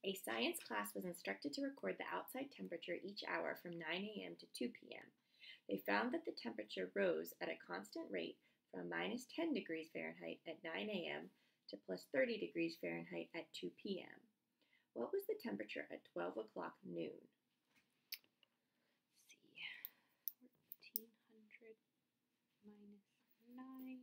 A science class was instructed to record the outside temperature each hour from 9 a.m. to 2 p.m. They found that the temperature rose at a constant rate from minus 10 degrees Fahrenheit at 9 a.m. to plus 30 degrees Fahrenheit at 2 p.m. What was the temperature at 12 o'clock noon? Let's see. 1400 minus 9.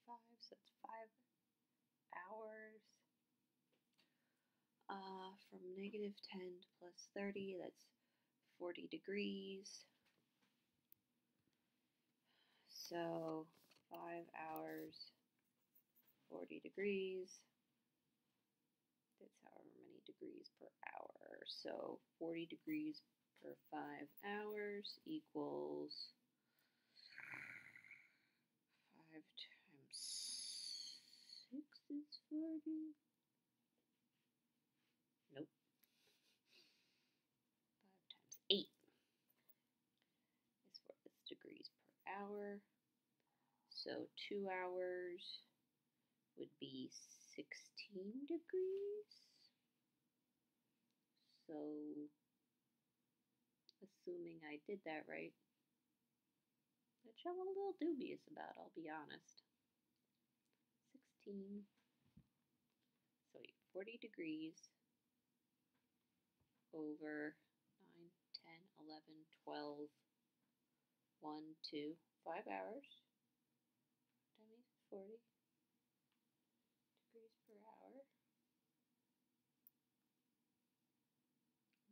5, so it's 5 hours. From negative 10 to plus 30, that's 40 degrees. So 5 hours, 40 degrees. That's however many degrees per hour. So 40 degrees per 5 hours equals 5 times 6 is 40. Nope. 5 times 8 is what is degrees per hour. So 2 hours would be 16 degrees. So, assuming I did that right, which I'm a little dubious about, I'll be honest. 16, so 40 degrees over 9, 10, 11, 12, 1, 2, 5 hours. That means 40 degrees per hour.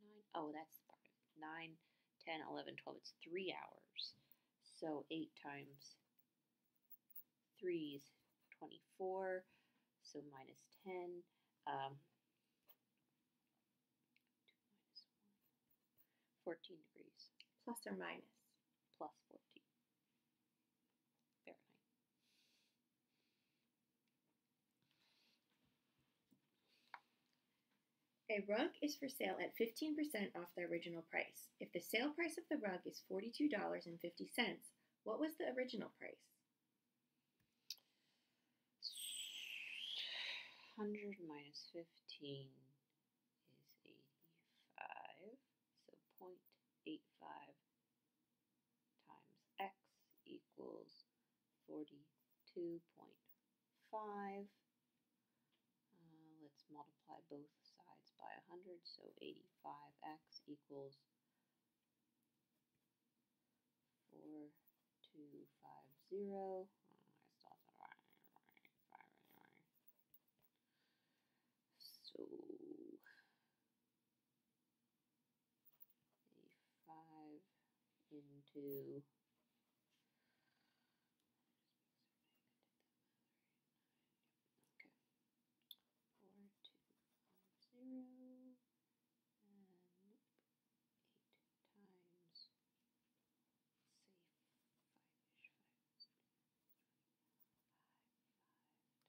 9, oh, that's the part of it. 9, 10, 11, 12, it's 3 hours. So 8 times 3 is 24, so minus 10. 2 minus 1, 14 degrees. Plus or minus? Plus 14 Fahrenheit. A rug is for sale at 15% off the original price. If the sale price of the rug is $42.50, what was the original price? 100 minus 15 is 85, so 0.85 times x equals 42.5. Let's multiply both sides by 100, so 85x equals 4250. So 5 into 4250 and 8 times, say 5-ish, 5 times 8, 5, 40, 42.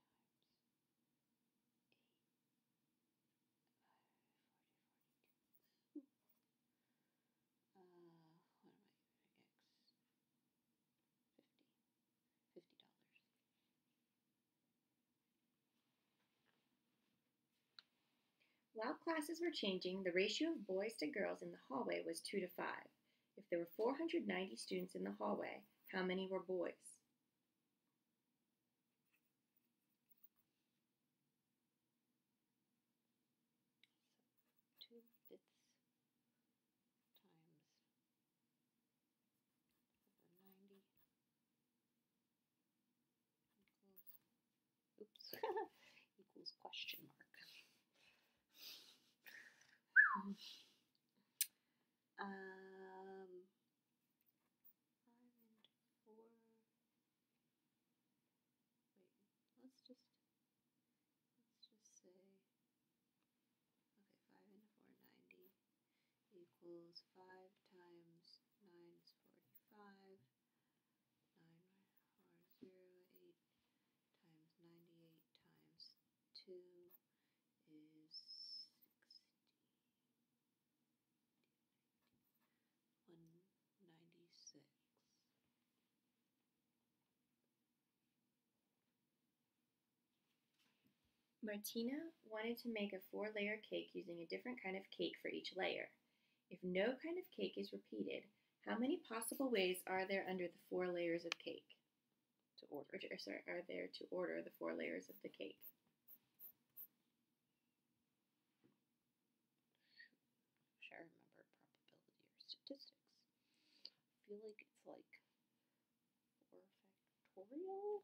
What am I using? $50. While classes were changing, the ratio of boys to girls in the hallway was 2 to 5. If there were 490 students in the hallway, how many were boys? So 2/5 times 490 equals question mark. 5 into 4. Wait, let's just say, okay, 5 into 490 equals 5 times 9 is 45. 940, 8 times 98 times 2 is 196. Martina wanted to make a 4-layer cake using a different kind of cake for each layer. If no kind of cake is repeated, how many possible ways are there under the 4 layers of cake? Are there to order the 4 layers of the cake? Should I remember probability or statistics? I feel like it's like 4 factorial.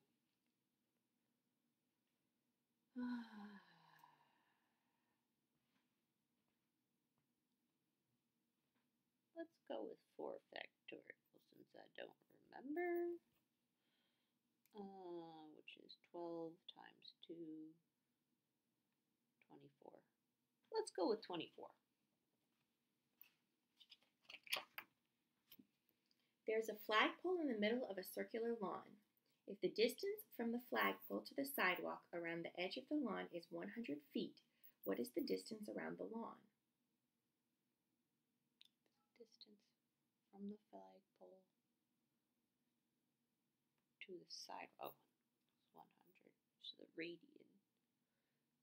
Let's go with 4 factorial since I don't remember. Which is 12 times 2, 24. Let's go with 24. There's a flagpole in the middle of a circular lawn. If the distance from the flagpole to the sidewalk around the edge of the lawn is 100 feet, what is the distance around the lawn? Distance from the flagpole to the sidewalk. Oh, 100. So the radian.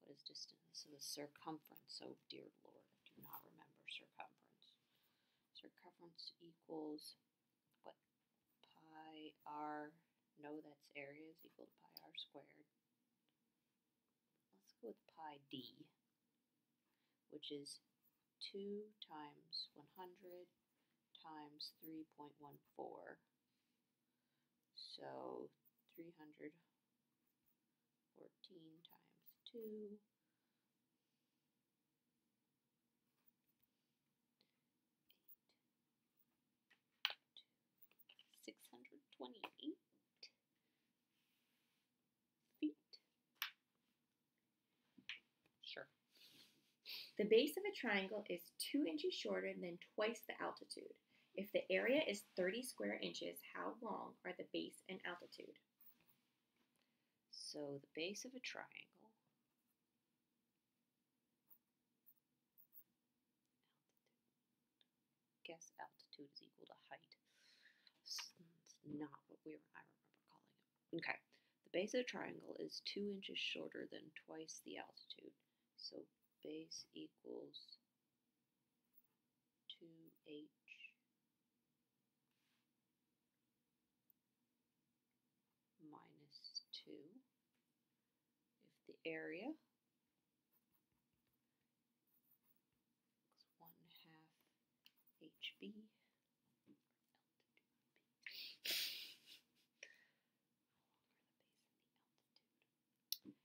What is distance? So the circumference. Oh dear Lord, I do not remember circumference. Circumference equals what? Pi r. No, that's area is equal to pi r squared. Let's go with pi d, which is 2 times 100 times 3.14. So 314 times 2. 628 feet. Sure. The base of a triangle is 2 inches shorter than twice the altitude. If the area is 30 square inches, how long are the base and altitude? So the base of a triangle guess altitude is equal to height. It's not what I remember calling it. Okay. The base of a triangle is 2 inches shorter than twice the altitude. So base equals 2h minus 2. If the area is 1/2 HB,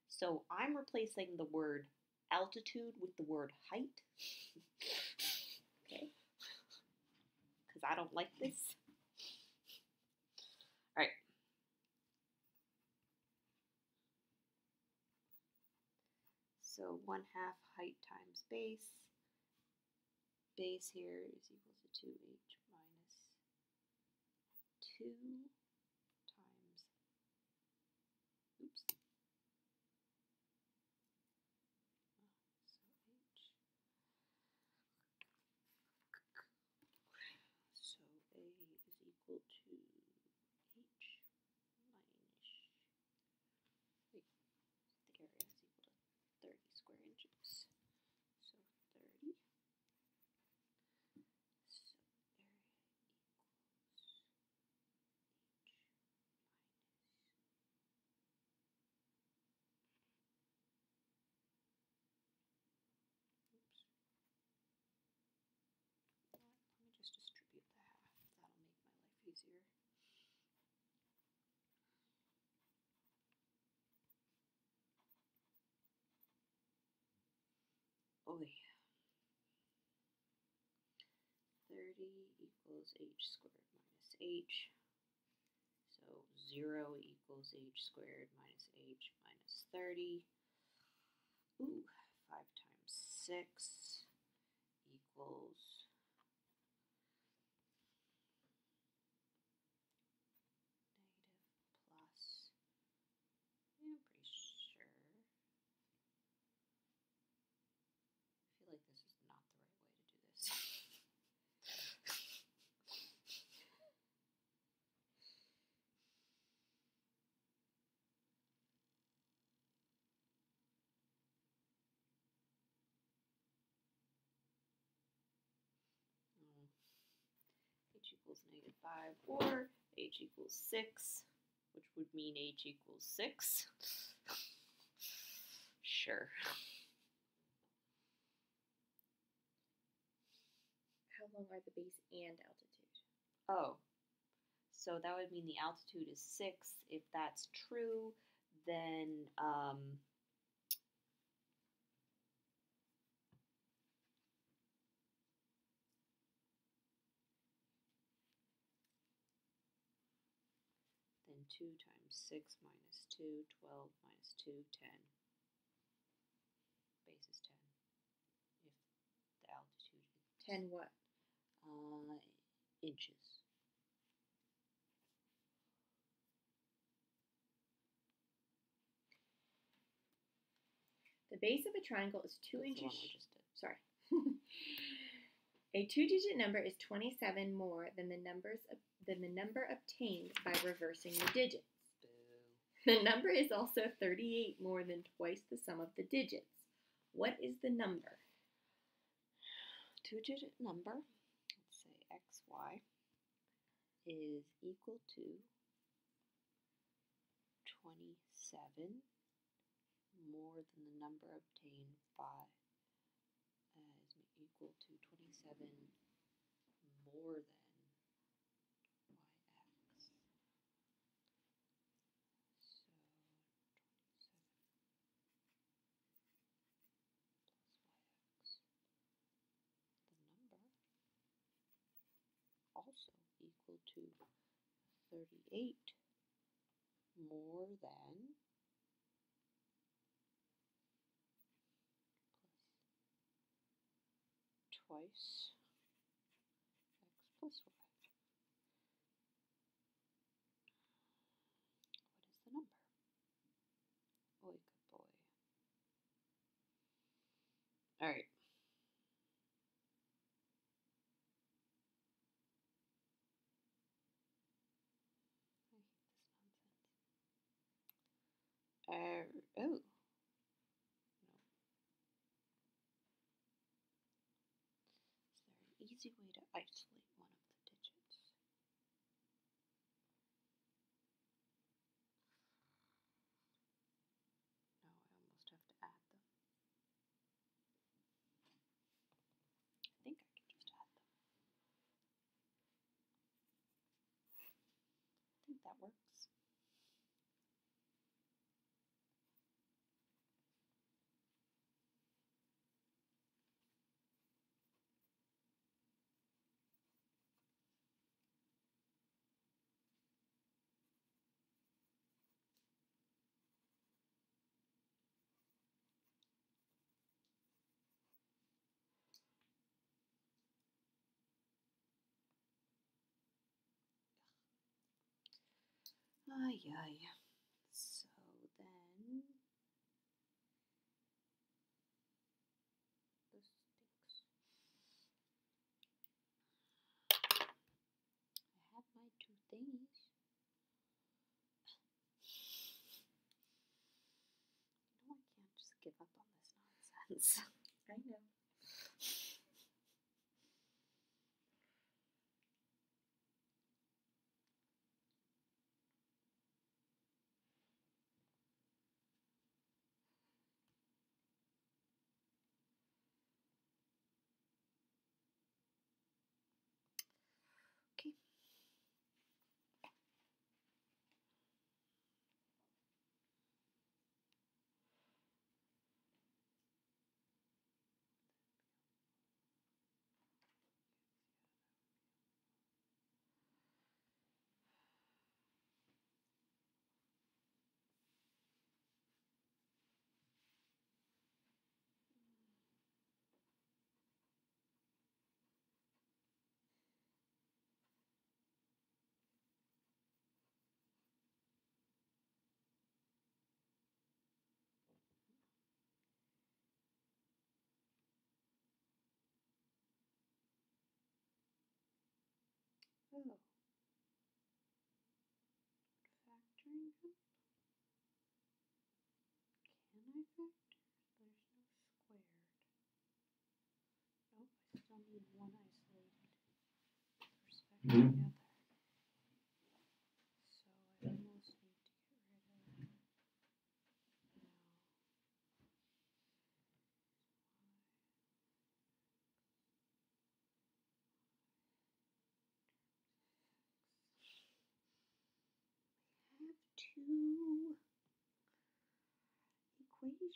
so I'm replacing the word altitude with the word height. Okay. Because I don't like this. All right. So 1/2 height times base. Base here is equal to 2h minus 2 times, oops. So A is equal to h minus, wait, the area is equal to 30 square inches. So 30. So area equals h minus, oops. Let me just distribute the half. That'll make my life easier. Oh yeah. 30 equals h squared minus h. So 0 equals h squared minus h minus 30. Ooh, 5 times 6 equals negative plus, I'm pretty sure. I feel like this is not the right way to do this. equals -5, or h equals 6, which would mean h equals 6. Sure. How long are the base and altitude? Oh, so that would mean the altitude is 6. If that's true, then then 2 times 6 minus 2, 12 minus 2, 10. Base is 10. If the altitude is 10 what? Inches. The base of a triangle is 2 That's inches. the one we just did. Sorry. A 2-digit number is 27 more than the number obtained by reversing the digits. Boo. The number is also 38 more than twice the sum of the digits. What is the number? 2-digit number, let's say xy, is equal to 27 more than the number obtained by is equal to 27 more than yx. So 27 plus yx. The number also equal to 38 more than twice x plus y. What is the number? Oy, good boy. All right. I hate this nonsense. Oh. No. Is there an easy way to isolate one of the digits? No, I almost have to add them. I think I can just add them. I think that works. Ay, ay. So then, this stinks. I have my 2 thingies. You know, I can't just give up on this nonsense. I know. Okay. Oh. Factoring them? Can I factor? There's no squared. Nope, I still need one isolated perspective. together. So I almost need to get rid of. I have two equations.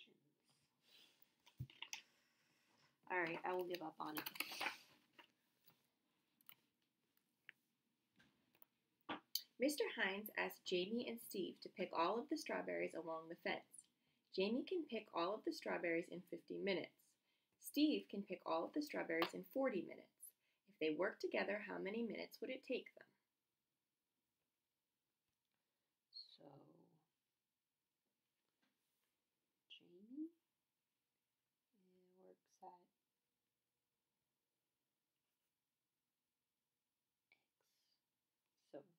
All right, I will give up on it. Mr. Hines asked Jamie and Steve to pick all of the strawberries along the fence. Jamie can pick all of the strawberries in 50 minutes. Steve can pick all of the strawberries in 40 minutes. If they work together, how many minutes would it take them? So Jamie works at X. So 50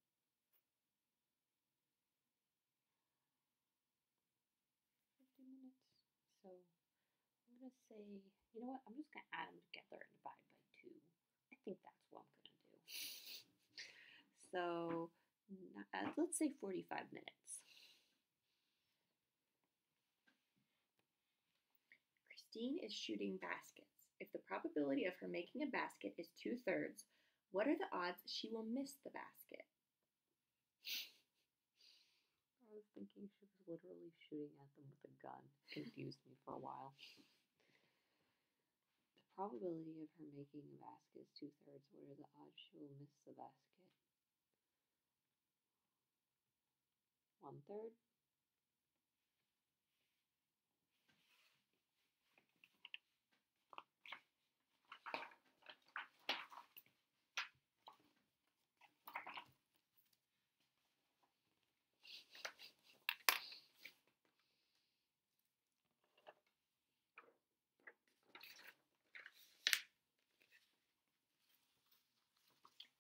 minutes. So I'm going to say, you know what? I'm just going to add them together and divide by 2. I think that's what I'm going to do. So let's say 45 minutes. Christine is shooting baskets. If the probability of her making a basket is 2/3, what are the odds she will miss the basket? I was thinking she was literally shooting at them with a gun. Confused me for a while. The probability of her making a basket is 2/3. What are the odds she will miss the basket? 1/3.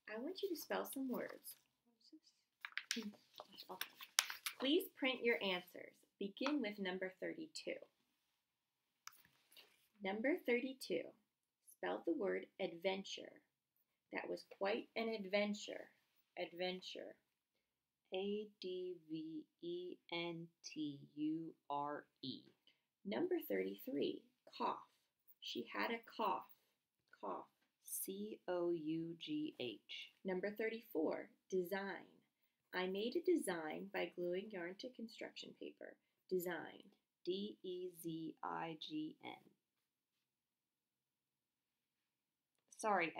I want you to spell some words. What is this? Okay. Please print your answers. Begin with number 32. Number 32. Spell the word adventure. That was quite an adventure. Adventure. ADVENTURE. Number 33. Cough. She had a cough. Cough. COUGH. Number 34. Design. I made a design by gluing yarn to construction paper. Design. DEZIGN. Sorry,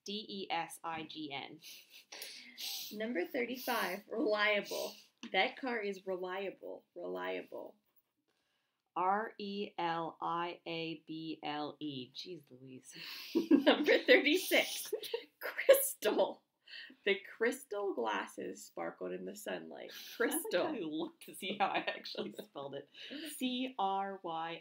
DESIGN. Number 35. Reliable. That car is reliable. Reliable. RELIABLE. Jeez Louise. Number 36. Crystal. The crystal glasses sparkled in the sunlight. Crystal. I looked to see how I actually spelled it. CRYSTAL.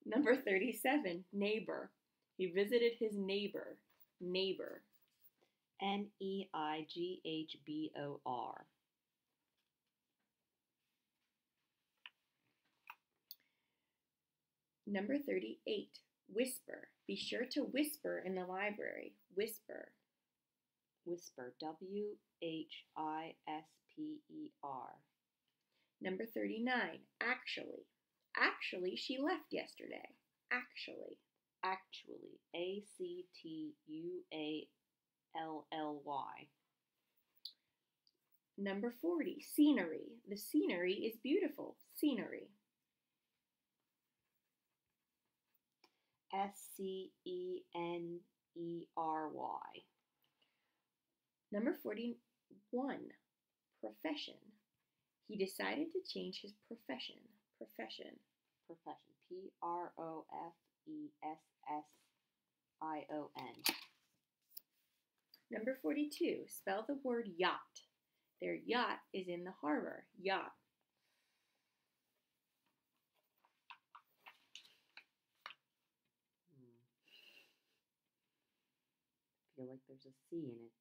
Number 37. Neighbor. He visited his neighbor. Neighbor. NEIGHBOR. Number 38. Whisper. Be sure to whisper in the library. Whisper. Whisper. WHISPER. Number 39. Actually. Actually, she left yesterday. Actually. Actually. ACTUALLY. Number 40. Scenery. The scenery is beautiful. Scenery. SCENERY. Number 41. Profession. He decided to change his profession. Profession. Profession. PROFESSION. Number 42. Spell the word yacht. Their yacht is in the harbor. Yacht. I feel like there's a C in it.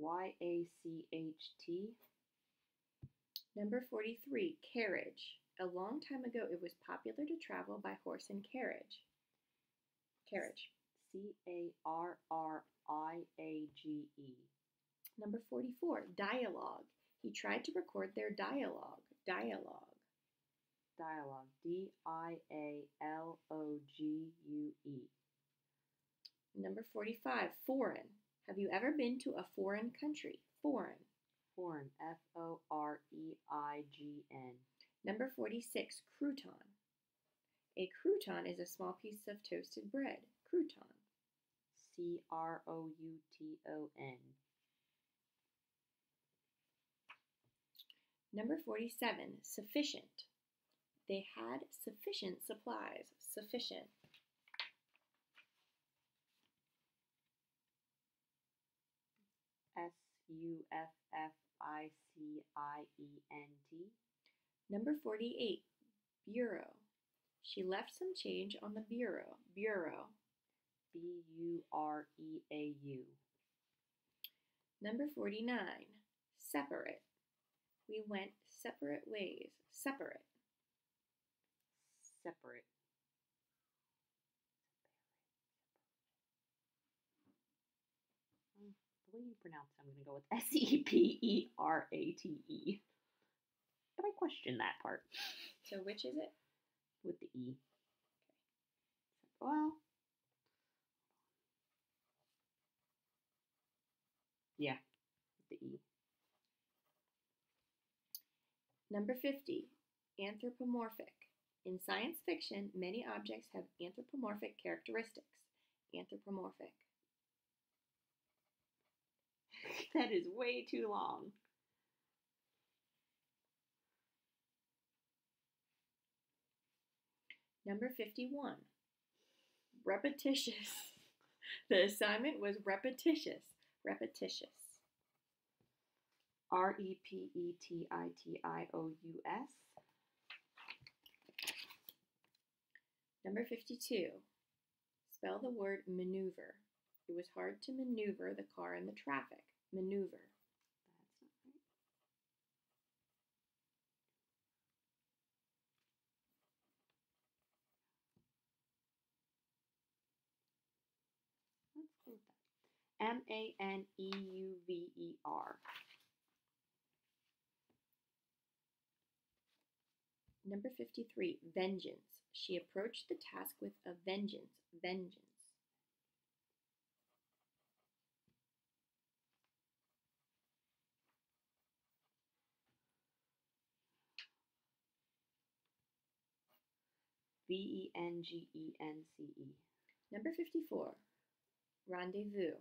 Y-A-C-H-T. Number 43, carriage. A long time ago, it was popular to travel by horse and carriage. Carriage. C-A-R-R-I-A-G-E. Number 44, dialogue. He tried to record their dialogue. Dialogue. Dialogue. D-I-A-L-O-G-U-E. Number 45, foreign. Have you ever been to a foreign country? Foreign. Foreign. F-O-R-E-I-G-N. Number 46, crouton. A crouton is a small piece of toasted bread. Crouton. C-R-O-U-T-O-N. Number 47, sufficient. They had sufficient supplies. Sufficient. S-U-F-F-I-C-I-E-N-T. Number 48, bureau. She left some change on the bureau. Bureau. B-U-R-E-A-U. Number 49, separate. We went separate ways. Separate. Separate. The way you pronounce it, I'm going to go with S-E-P-E-R-A-T-E. But I question that part. So which is it? With the E. Well, yeah, with the E. Number 50, anthropomorphic. In science fiction, many objects have anthropomorphic characteristics. Anthropomorphic. That is way too long. Number 51, repetitious. The assignment was repetitious. Repetitious. R-E-P-E-T-I-T-I-O-U-S. Number 52, spell the word maneuver. It was hard to maneuver the car in the traffic. Maneuver. That's not right. Let's go with that. M-A-N-E-U-V-E-R. Number 53, vengeance. She approached the task with a vengeance. Vengeance. V-E-N-G-E-N-C-E. Number 54, rendezvous.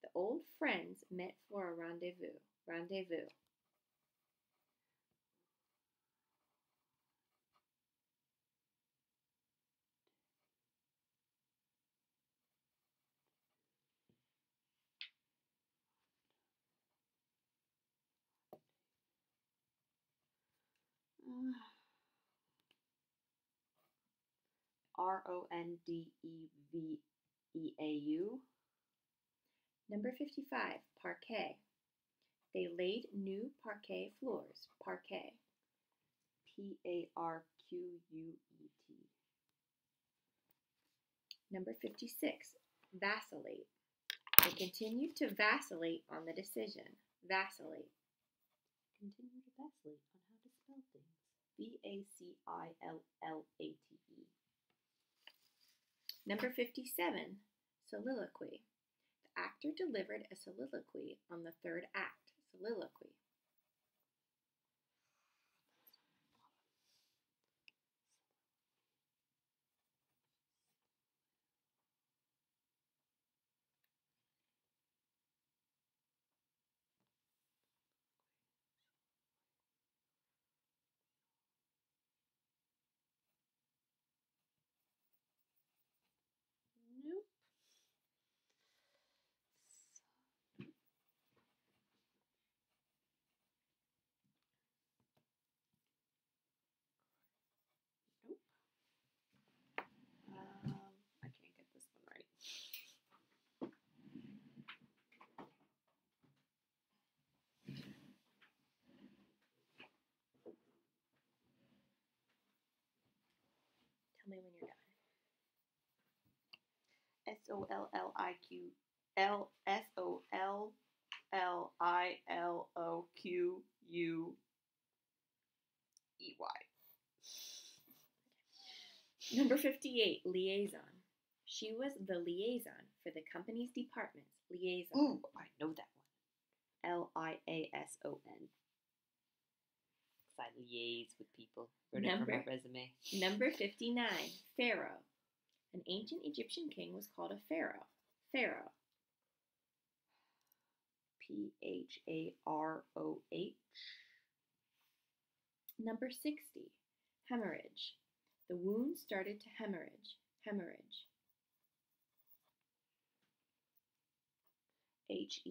The old friends met for a rendezvous. Rendezvous. R-O-N-D-E-V-E-A-U. Number 55, parquet. They laid new parquet floors. Parquet. P-A-R-Q-U-E-T. Number 56, vacillate. They continued to vacillate on the decision. Vacillate. Continue to vacillate on how to spell things. V-A-C-I-L-L-A-T-E. Number 57, soliloquy. The actor delivered a soliloquy on the third act. Soliloquy. Nope. me when you're done. SOLLILOQUUEY. Number 58, liaison. She was the liaison for the company's departments. Liaison. Ooh, I know that one. LIASON. I liaise with people. Wrote it for my resume. Number 59, Pharaoh. An ancient Egyptian king was called a pharaoh. Pharaoh. PHAROH. Number 60, hemorrhage. The wound started to hemorrhage. Hemorrhage. HEMORAGE.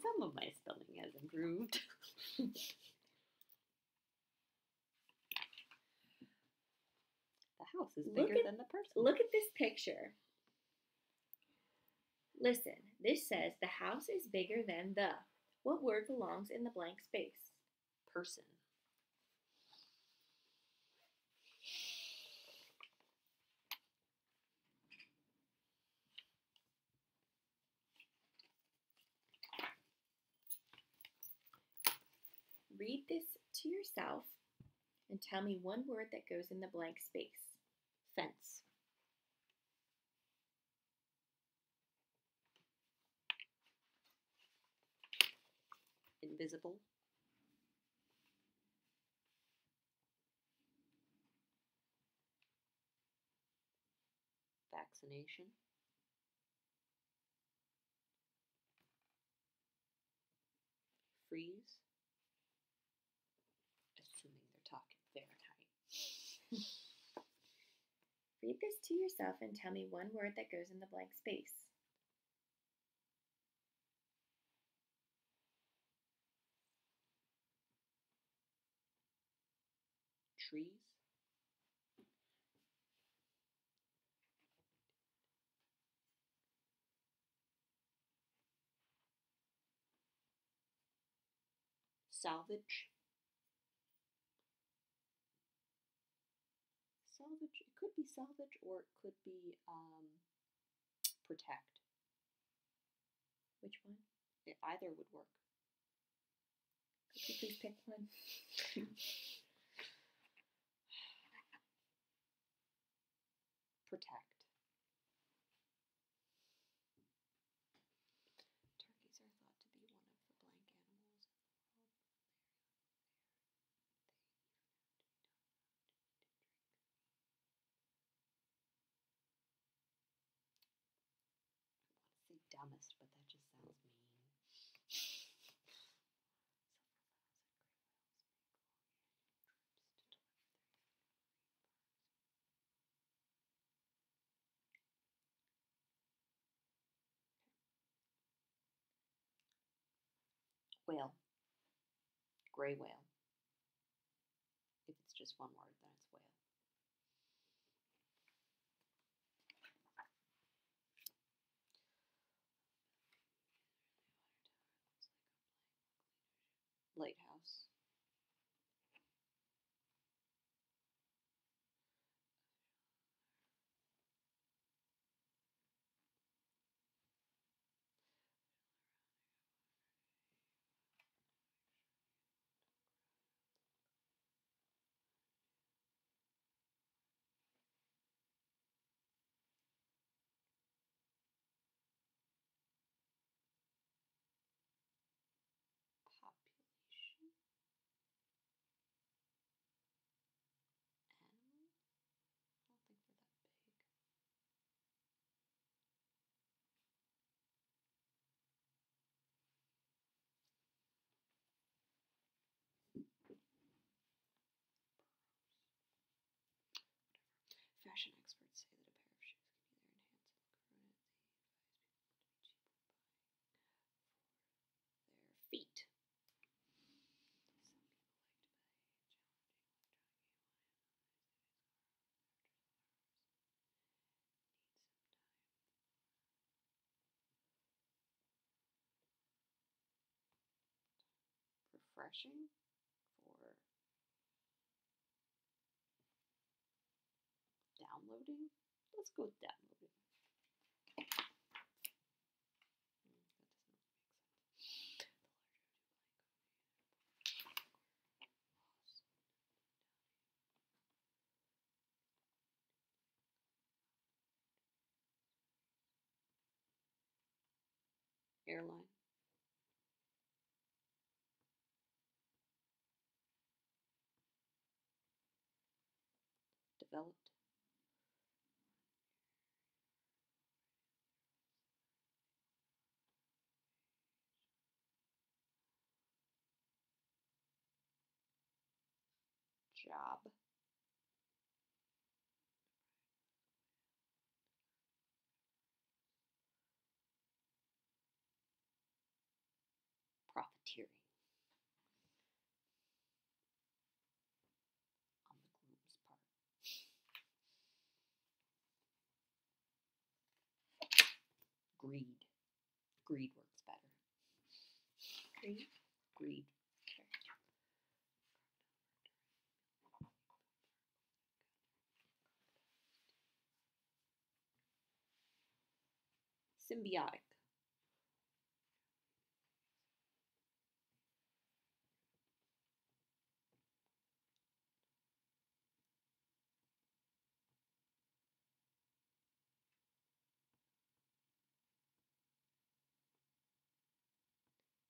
Some of my spelling has improved. The house is bigger than the person. Look at this picture. Listen, this says the house is bigger than the. What word belongs in the blank space? Person. Read this to yourself and tell me one word that goes in the blank space. Fence. Invisible. Vaccination. Freeze. Assuming they're talking Fahrenheit. Read this to yourself and tell me one word that goes in the blank space. Trees. Salvage. Salvage. It could be salvage or it could be protect. Which one? Either would work. Could you please pick one? Protect. Turkeys are thought to be one of the blank animals in the world. I want to say dumbest, but that just sounds mean. Whale. Gray whale. If it's just one word, then it's whale. Lighthouse. refreshing, for downloading. Let's go with downloading. That doesn't make sense. Airline. Developed. Job. Profiteering. On the groom's part. Greed. Greed works better. Greed. Greed. Symbiotic.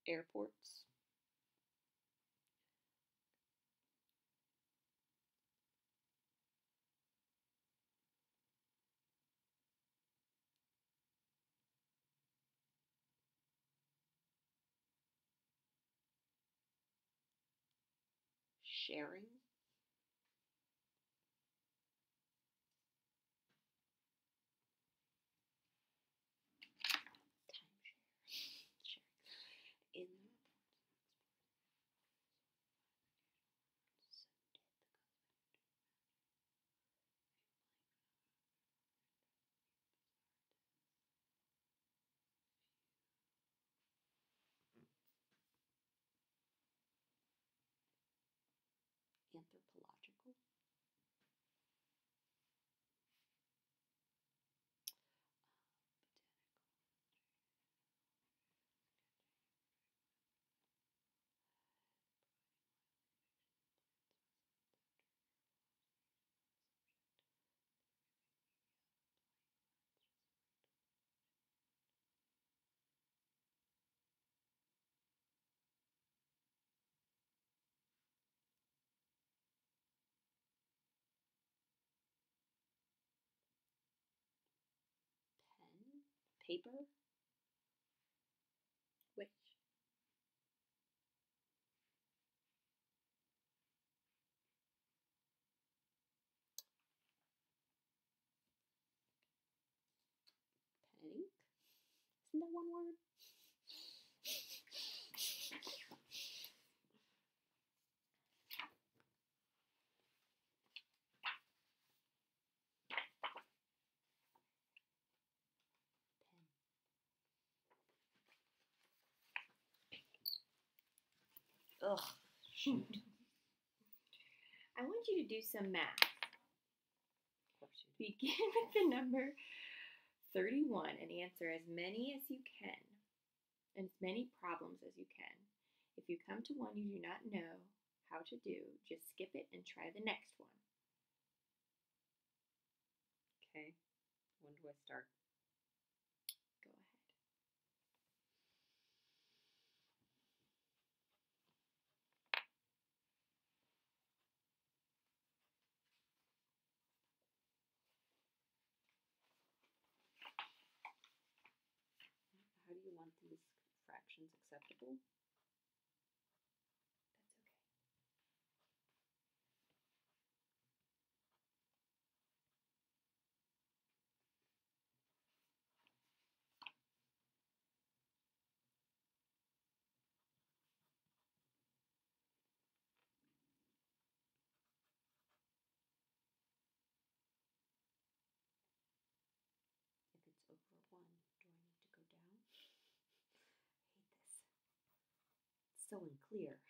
Airports. Sharing. Timeshare. In anthropological. Pen. Paper. Which? Pen ink. Isn't that one word? Pen. Ugh. Shoot. I want you to do some math. Of course you do. Begin with the number 31 and answer as many as you can, and as many problems as you can. If you come to one you do not know how to do, just skip it and try the next one. Okay. When do I start? Go ahead. How do you want these fractions acceptable? That's okay. If it's over 1, do I need to go down? I hate this. It's so unclear.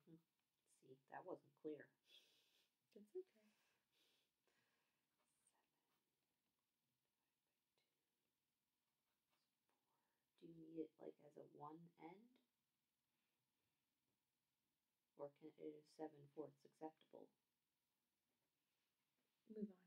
See, that wasn't clear. That's okay. Do you need it like as a one end? Or can it is 7/4 acceptable? Move on.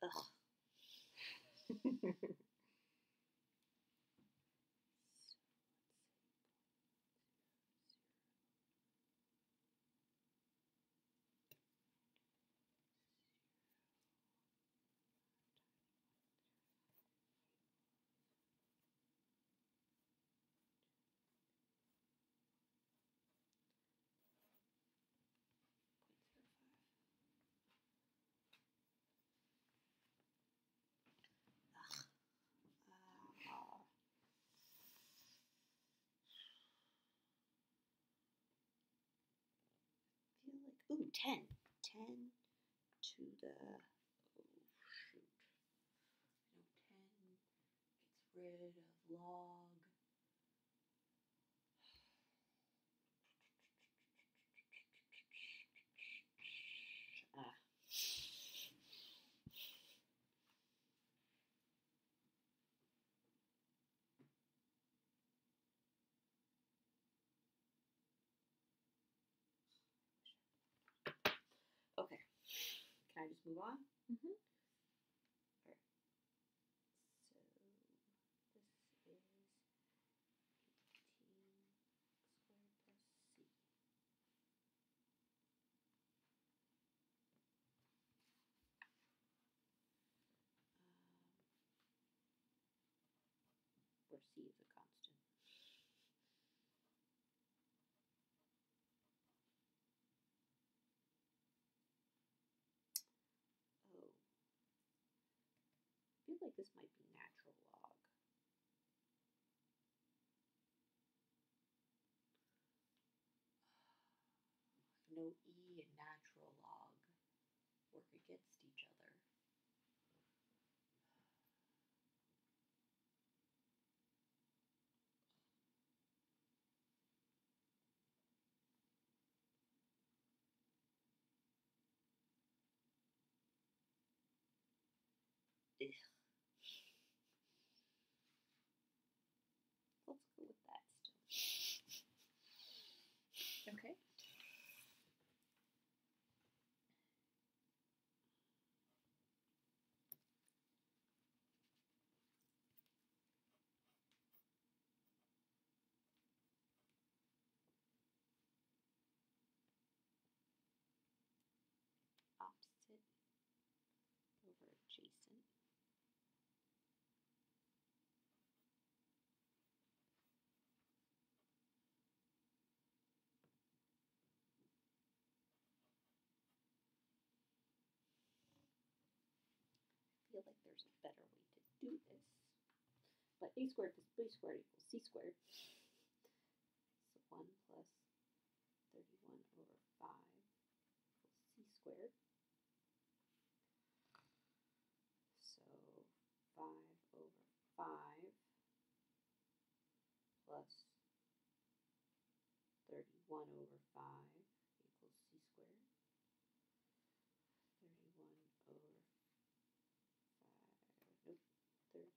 Ugh. Feel like, ooh, 10. 10 to the, oh shoot. No, 10 gets rid of log. Ah. Okay. Can I just move on? Mm-hmm. Alright. So this is 18 squared plus c. Where c is a constant. Oh. I feel like this might be natural log. No e and natural log work against each other. Ugh. Let's go with that still. Okay. Opposite over adjacent. I feel like there's a better way to do this. But a squared plus b squared equals c squared. So 1 plus 31 over 5 equals c squared. So 5 over 5 plus 31 over 5 equals c squared. 31 over 5, nope, 36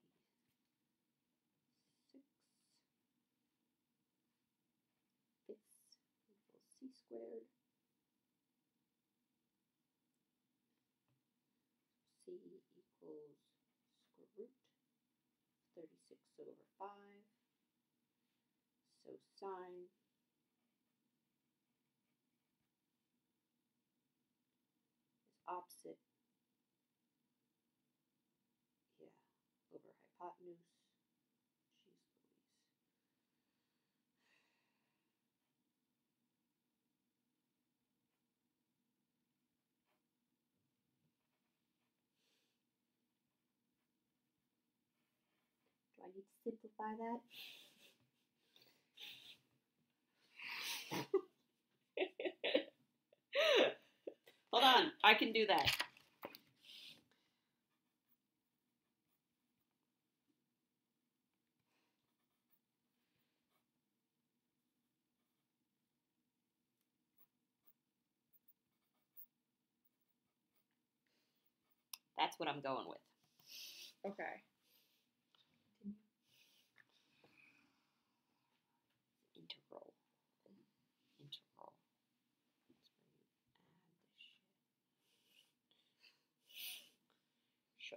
equals c squared. C equals square root 36 over 5. So sine is opposite, yeah, over hypotenuse. Jeez Louise. Do I need to simplify that? Hold on, I can do that. That's what I'm going with. Okay. Integral. Integral. That's where you add the shit.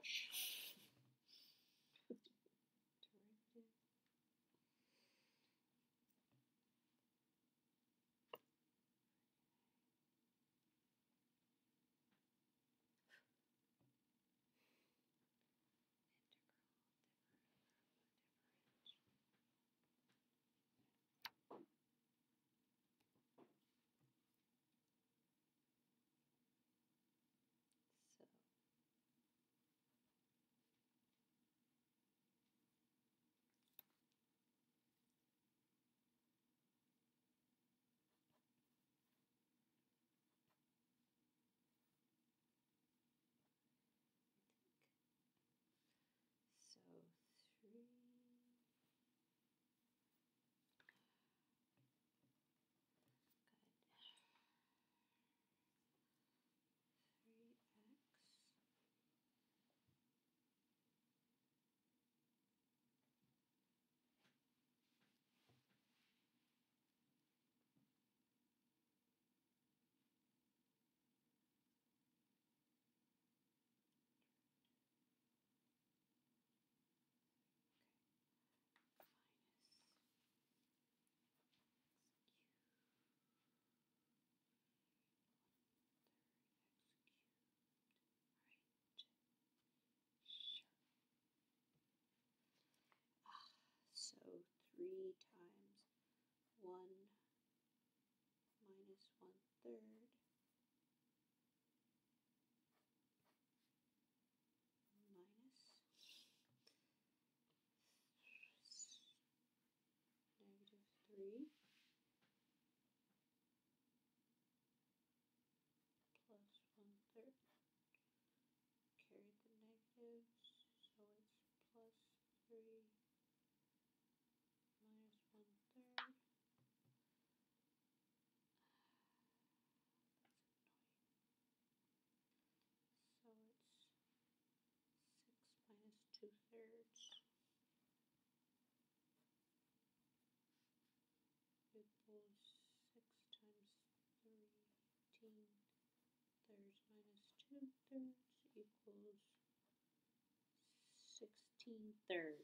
1/3 minus -3 plus 1/3. Carry the negatives, so it's plus 3 minus 1/3. So it's 6 minus 2/3 equals 6 times 3, 18/3 minus 2/3 equals 16/3.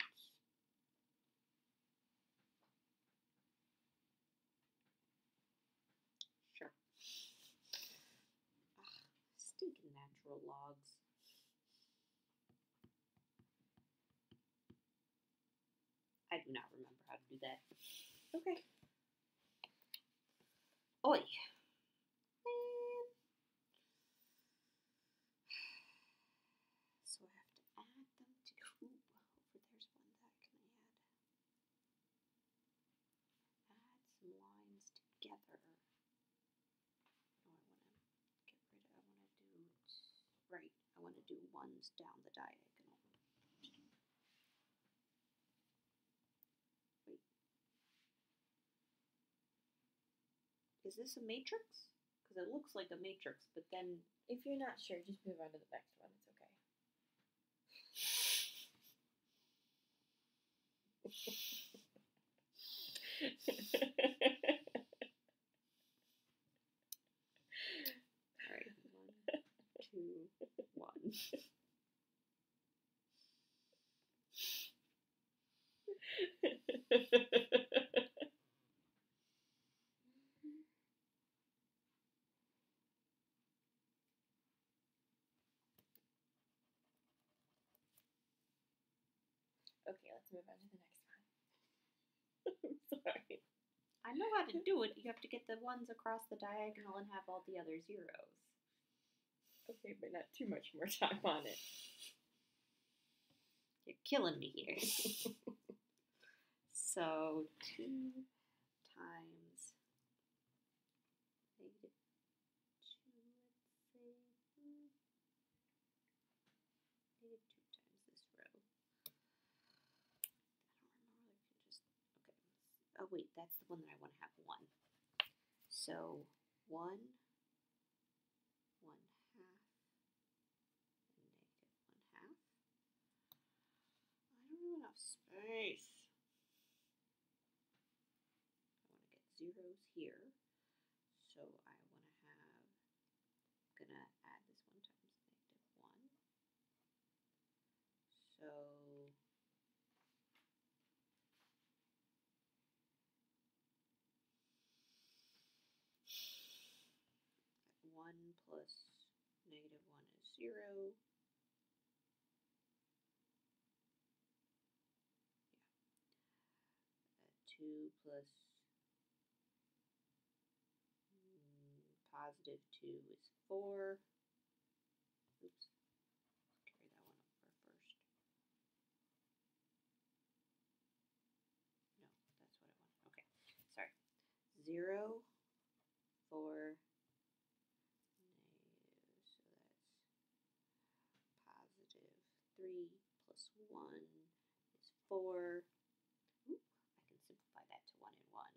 Sure. Ugh, stinking natural logs. I do not remember how to do that. Okay. Oi. So I have to add them together. Ooh, over there's one that I can add. Add some lines together. No, I want to get rid of, I want to do, right, I want to do ones down the diagonal. Wait. Is this a matrix? Because it looks like a matrix, but then... If you're not sure, just move on to the next one. It's okay. Alright, 1, 2, 1. Okay, let's move on to the next one. I'm sorry. I know how to do it. You have to get the ones across the diagonal and have all the other zeros. Okay, but not too much more time on it. You're killing me here. So 2 times -2, let's say, -2 times this row. I don't remember, I can just, okay. Oh wait, that's the one that I want to have 1. So 1, 1/2, and -1/2. I don't have enough space. I want to get zeros here. So I want to have, I'm going to add this 1 times -1. So 1 plus -1 is 0. Yeah. 2 plus +2 is 4. Oops. Carry that one over first. No, that's what I want. Okay. Sorry. 0, 4, negative, so that's +3 plus 1 is 4. Ooh, I can simplify that to 1 and 1.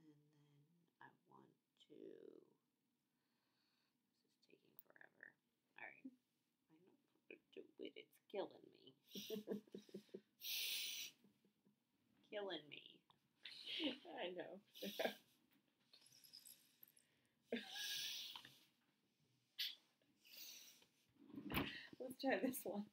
And then I want to, this is taking forever. All right, I know how to do it. It's killing me. Killing me. I know. Let's try this one.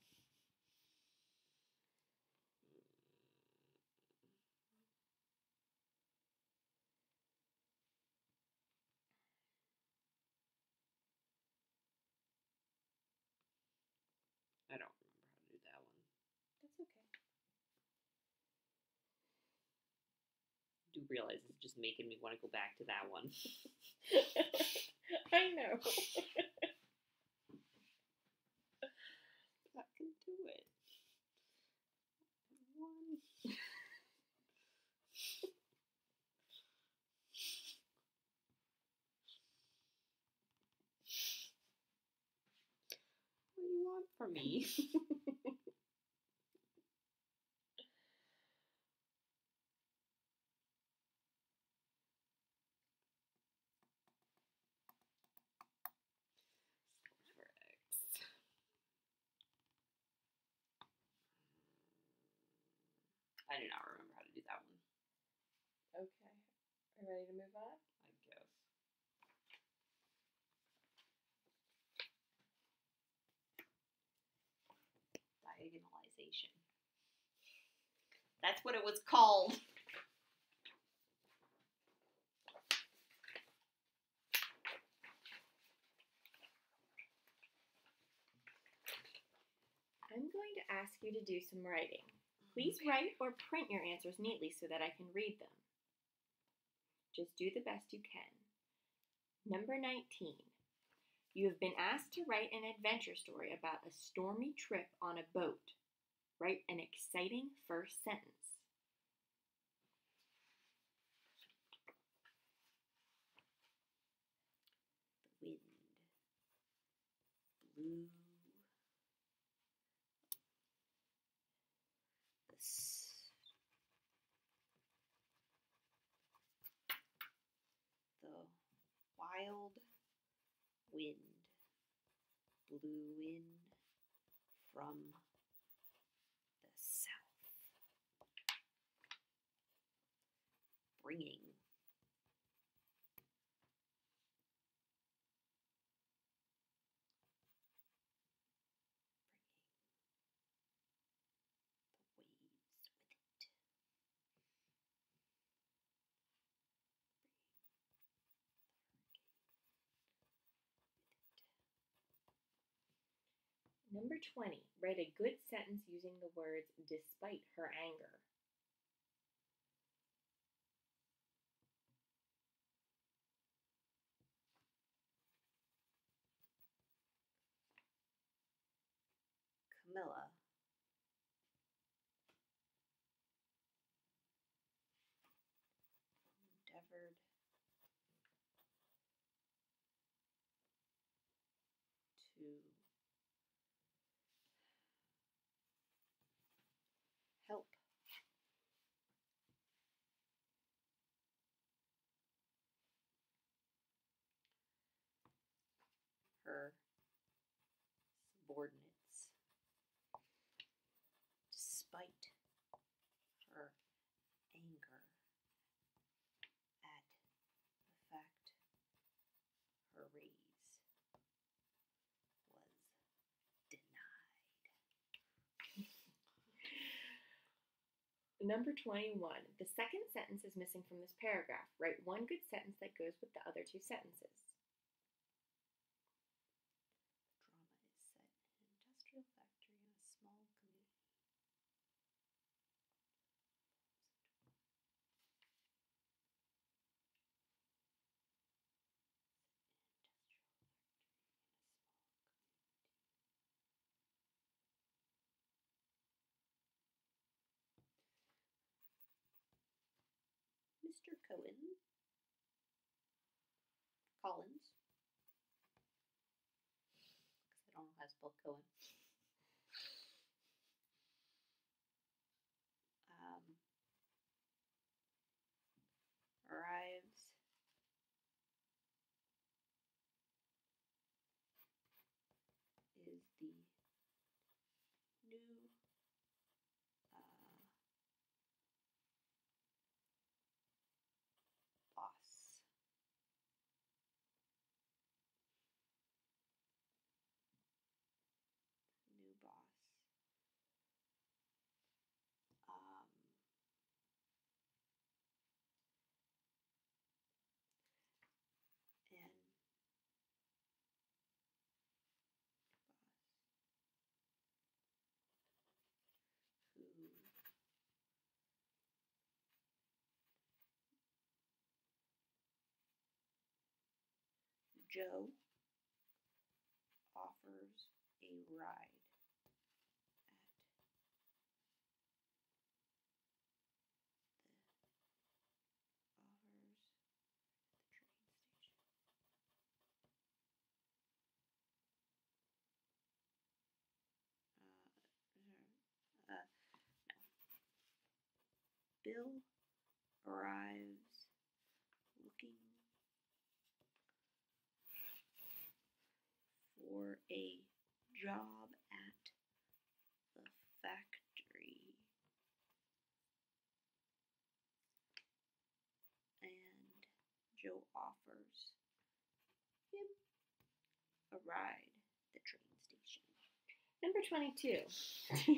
I don't remember how to do that one. That's okay. Do realize it's just making me want to go back to that one. I know. I can do it. One. What do you want from me? For X. I do not remember how to do that one. Okay. Are you ready to move on? I guess. Diagonalization. That's what it was called. I'm going to ask you to do some writing. Please write or print your answers neatly so that I can read them. Just do the best you can. Number 19. You have been asked to write an adventure story about a stormy trip on a boat. Write an exciting first sentence. The wind blew the wild wind blew in from the south, bringing the waves with it. Number 20. Write a good sentence using the words despite her anger. Camilla endeavored to help her subordinates despite her anger at the fact her raise was denied. Number 21. The second sentence is missing from this paragraph. Write one good sentence that goes with the other two sentences. The drama is set in an industrial factory in a small community. Mr. Collins, because I don't know how to spell Cohen, arrives is the new boss. Joe offers a ride Bill arrives looking for a job at the factory, and Joe offers him a ride at the train station. Number 22.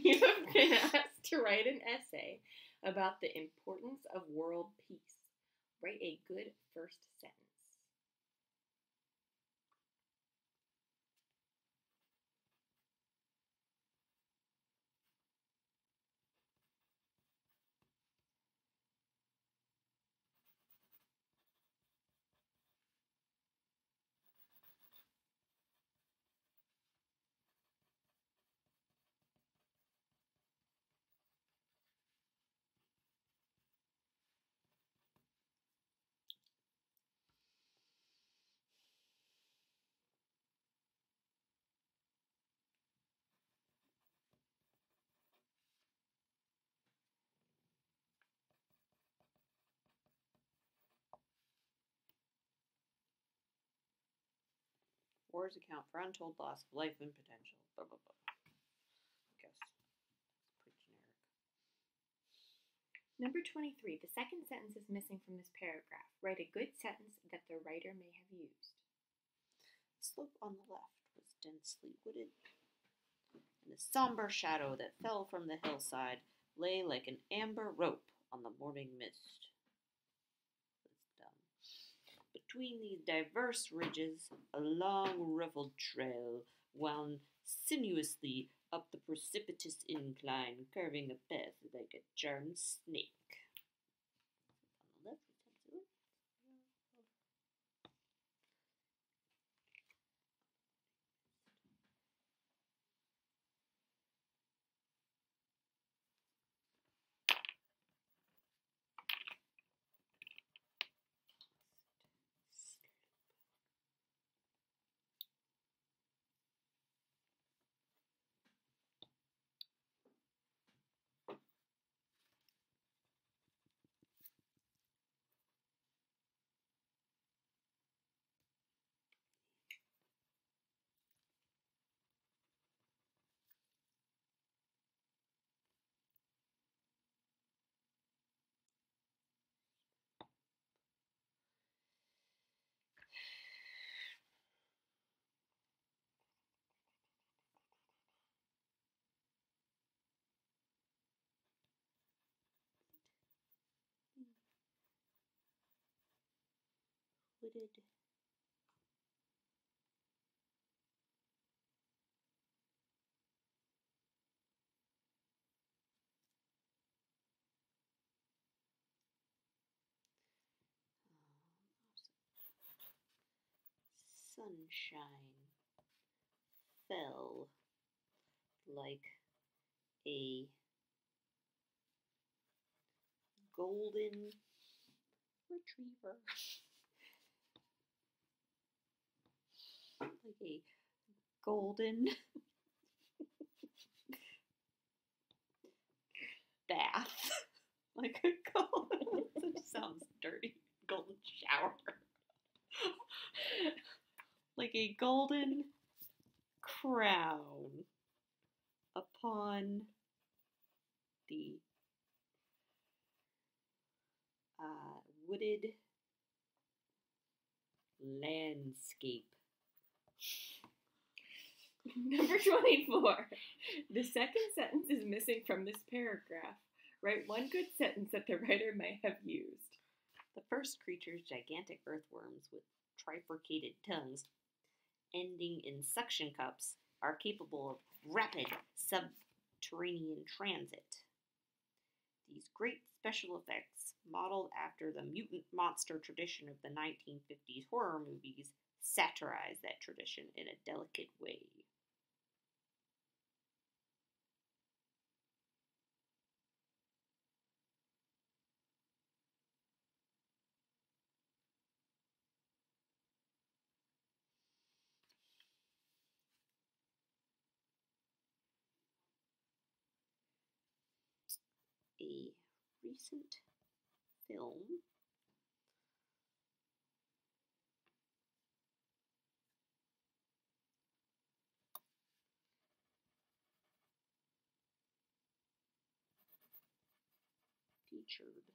You have been asked to write an essay about the importance of world peace. Write a good first sentence. Wars account for untold loss of life and potential. Blah, blah, blah. I guess that's pretty generic. Number 23. The second sentence is missing from this paragraph. Write a good sentence that the writer may have used. The slope on the left was densely wooded, and the somber shadow that fell from the hillside lay like an amber rope on the morning mist. Between these diverse ridges, a long, ruffled trail wound sinuously up the precipitous incline, curving a path like a charmed snake. On the left, wooded sunshine fell like a golden retriever. Like a golden bath. Like a golden. That sounds dirty. Golden shower. Like a golden crown upon the wooded landscape. Number 24. The second sentence is missing from this paragraph. Write one good sentence that the writer may have used. The first creatures, gigantic earthworms with trifurcated tongues ending in suction cups, are capable of rapid subterranean transit. These great special effects, modeled after the mutant monster tradition of the 1950s horror movies, satirize that tradition in a delicate way. A recent film featured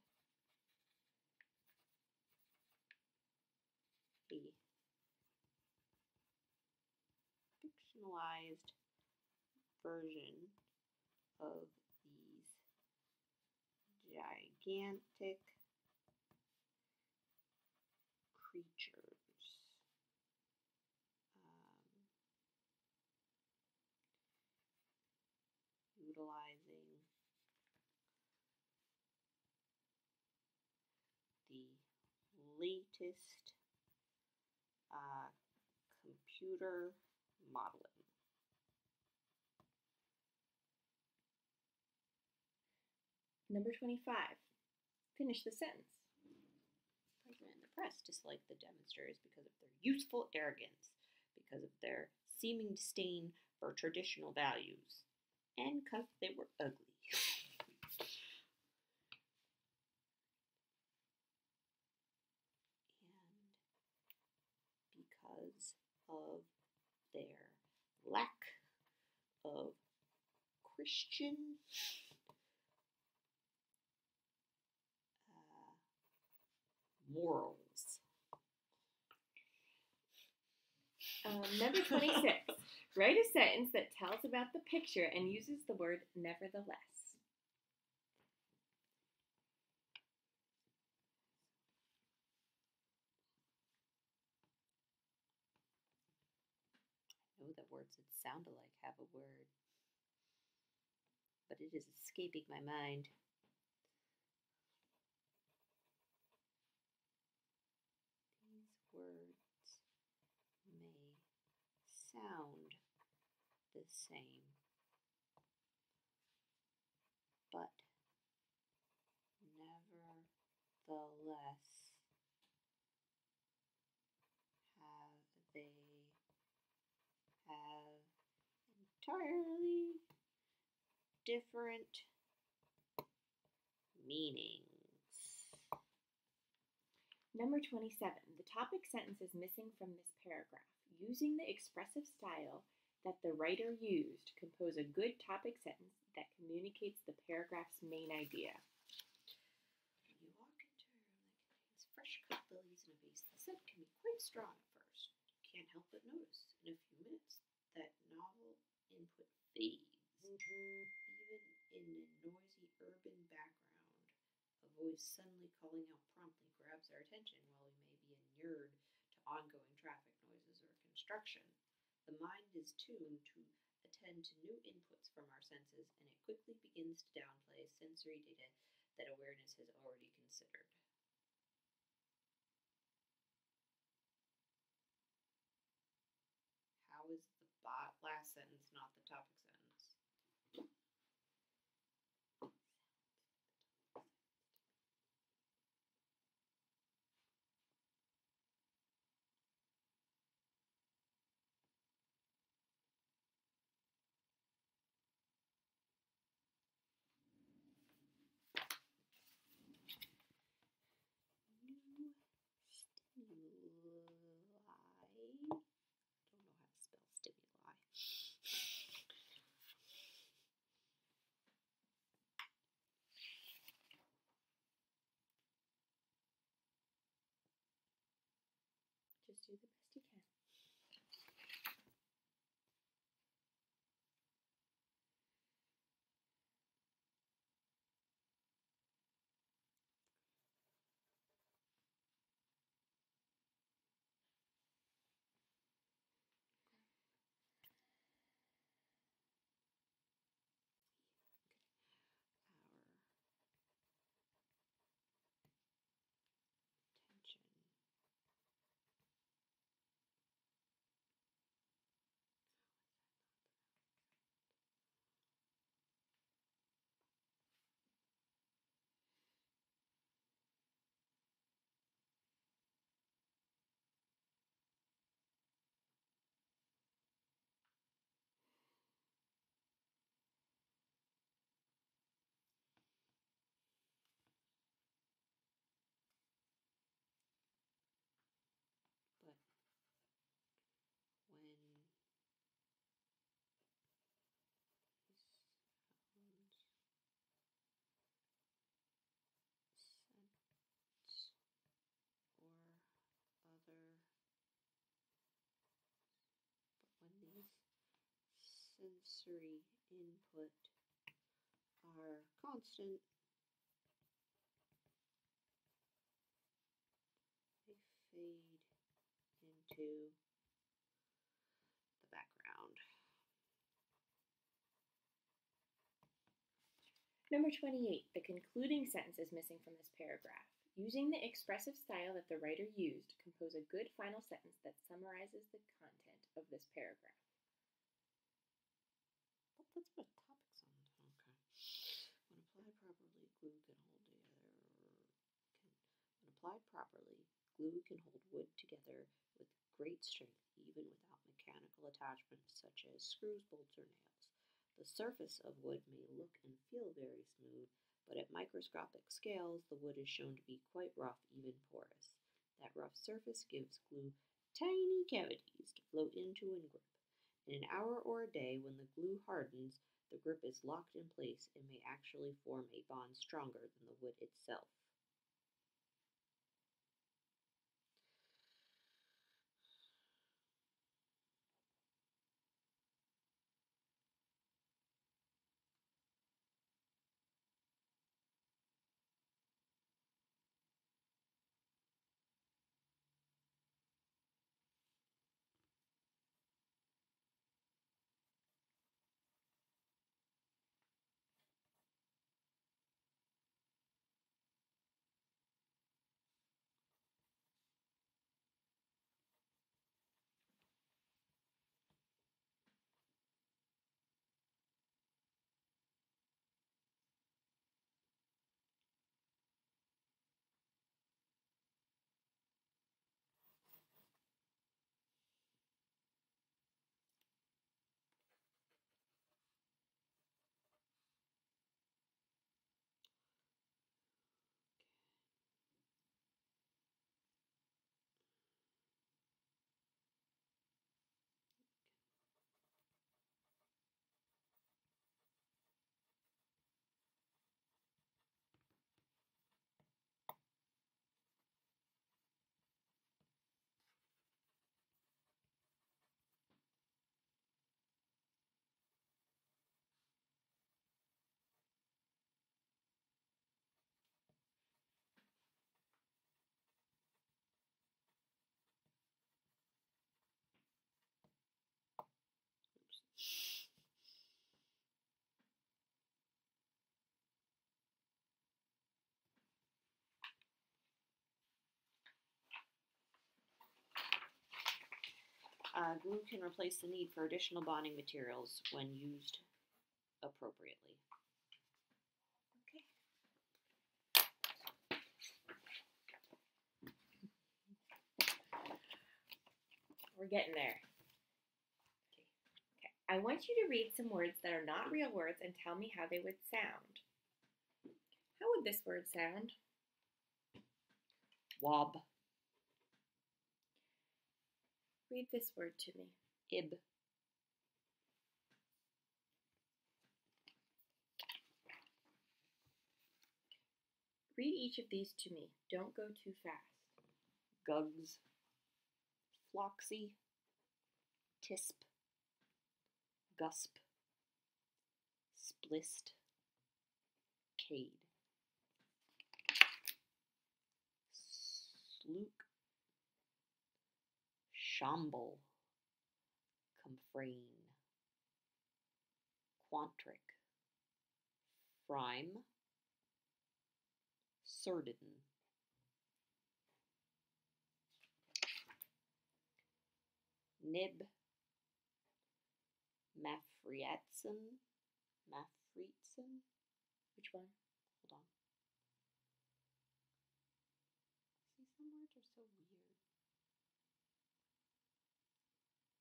a fictionalized version of these gigantic creatures. Utilizing the latest computer modeling. Number 25. Finish the sentence. The president and the press disliked the demonstrators because of their youthful arrogance, because of their seeming disdain for traditional values, and because they were ugly. And because of their lack of Christian morals. Number 26. Write a sentence that tells about the picture and uses the word nevertheless. I know that words that sound alike have a word, but it is escaping my mind. These words may sound the same, but nevertheless have entirely different meanings. Number 27. The topic sentence is missing from this paragraph. Using the expressive style that the writer used, compose a good topic sentence that communicates the paragraph's main idea. You walk into a room that contains fresh cut lilies in a vase. The scent can be quite strong at first. You can't help but notice in a few minutes that novel input fades. Even in a noisy urban background, a voice suddenly calling out promptly grabs our attention while we may be inured to ongoing traffic noises or construction. The mind is tuned to attend to new inputs from our senses, and it quickly begins to downplay sensory data that awareness has already considered. How is the last sentence not the topic sentence? New stimuli. Don't know how to spell stimuli. Just do the best you can. Our attention sensory input are constant, they fade into the background. Number 28, the concluding sentence is missing from this paragraph. Using the expressive style that the writer used, compose a good final sentence that summarizes the content of this paragraph. But that's what topics on. Okay. When applied properly, glue can hold together. When applied properly, glue can hold wood together with great strength, even without mechanical attachments such as screws, bolts, or nails. The surface of wood may look and feel very smooth, but at microscopic scales, the wood is shown to be quite rough, even porous. That rough surface gives glue tiny cavities to float into and grip. In an hour or a day, when the glue hardens, the grip is locked in place and may actually form a bond stronger than the wood itself. Glue can replace the need for additional bonding materials when used appropriately. Okay. We're getting there. Okay. I want you to read some words that are not real words and tell me how they would sound. How would this word sound? Wob. Read this word to me. Ib. Read each of these to me. Don't go too fast. Gugs. Floxy. Tisp. Gusp. Splist. Cade. Slook. Shamble. Comfrane. Quantric. Frime. Certain. Nib. Mafrietson. Mafrietson? Which one? Hold on. See, some words are so weird.